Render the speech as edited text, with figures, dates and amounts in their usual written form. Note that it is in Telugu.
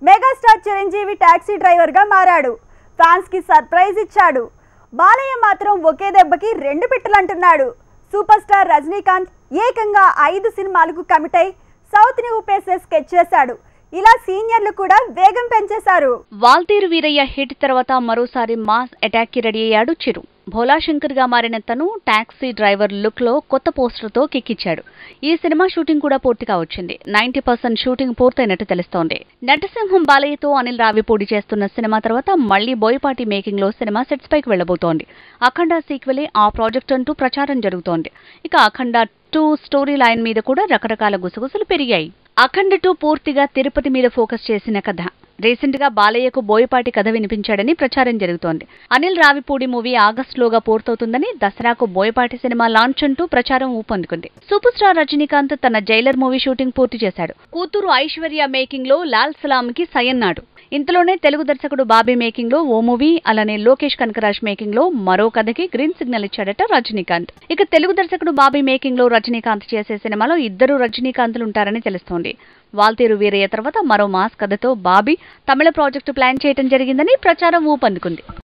మెగాస్టార్ చిరంజీవి టాక్సీ డ్రైవర్ గా మారాడు. ఫ్యాన్స్ కి సర్ప్రైజ్ ఇచ్చాడు. బాలయ్య మాత్రం ఒకే దెబ్బకి రెండు పిట్టలంటున్నాడు. సూపర్ స్టార్ రజనీకాంత్ ఏకంగా 5 సినిమాలకు కమిట్ అయి సౌత్ ని ఊపేసే స్కెచ్ చేశాడు. ఇలా సీనియర్లు కూడా వేగం పెంచేశారు. వాల్తేరు వీరయ్య హిట్ తర్వాత మరోసారి మాస్ అటాక్ కి రెడీ అయ్యాడు చిరు. భోలాశంకర్ గా మారిన తను టాక్సీ డ్రైవర్ లుక్ లో కొత్త పోస్టర్ తో కిక్కిచ్చాడు. ఈ సినిమా షూటింగ్ కూడా పూర్తిగా వచ్చింది. 90% షూటింగ్ పూర్తయినట్టు తెలుస్తోంది. నటసింహం బాలయ్యతో అనిల్ రావిపూడి చేస్తున్న సినిమా తర్వాత మళ్లీ బోయపాటి మేకింగ్ లో సినిమా సెట్స్ పైకి వెళ్లబోతోంది. అఖండ సీక్వెలే ఆ ప్రాజెక్ట్ అంటూ ప్రచారం జరుగుతోంది. ఇక అఖండ 2 స్టోరీ లైన్ మీద కూడా రకరకాల గుసగుసలు పెరిగాయి. అఖండ 2 పూర్తిగా తిరుపతి మీద ఫోకస్ చేసిన కథ. రీసెంట్ గా బాలయ్యకు బోయపాటి కథ వినిపించాడని ప్రచారం జరుగుతోంది. అనిల్ రావిపూడి మూవీ ఆగస్టులోగా పూర్తవుతుందని, దసరాకు బోయపాటి సినిమా లాంచ్ అంటూ ప్రచారం ఊపందుకుంది. సూపర్ స్టార్ రజనీకాంత్ తన జైలర్ మూవీ షూటింగ్ పూర్తి చేశాడు. కూతురు ఐశ్వర్య మేకింగ్ లో లాల్ సలాం కి సయన్నాడు. ఇంతలోనే తెలుగు దర్శకుడు బాబీ మేకింగ్ లో ఓ మూవీ, అలానే లోకేష్ కనకరాజ్ మేకింగ్ లో మరో కథకి గ్రీన్ సిగ్నల్ ఇచ్చాడట రజనీకాంత్. ఇక తెలుగు దర్శకుడు బాబీ మేకింగ్ లో రజనీకాంత్ చేసే సినిమాలో 2 రజనీకాంత్లు ఉంటారని తెలుస్తోంది. వాల్తేరు వీరయ్య తర్వాత మరో మాస్ కథతో బాబీ తమిళ ప్రాజెక్టు ప్లాన్ చేయడం జరిగిందని ప్రచారం ఊపందుకుంది.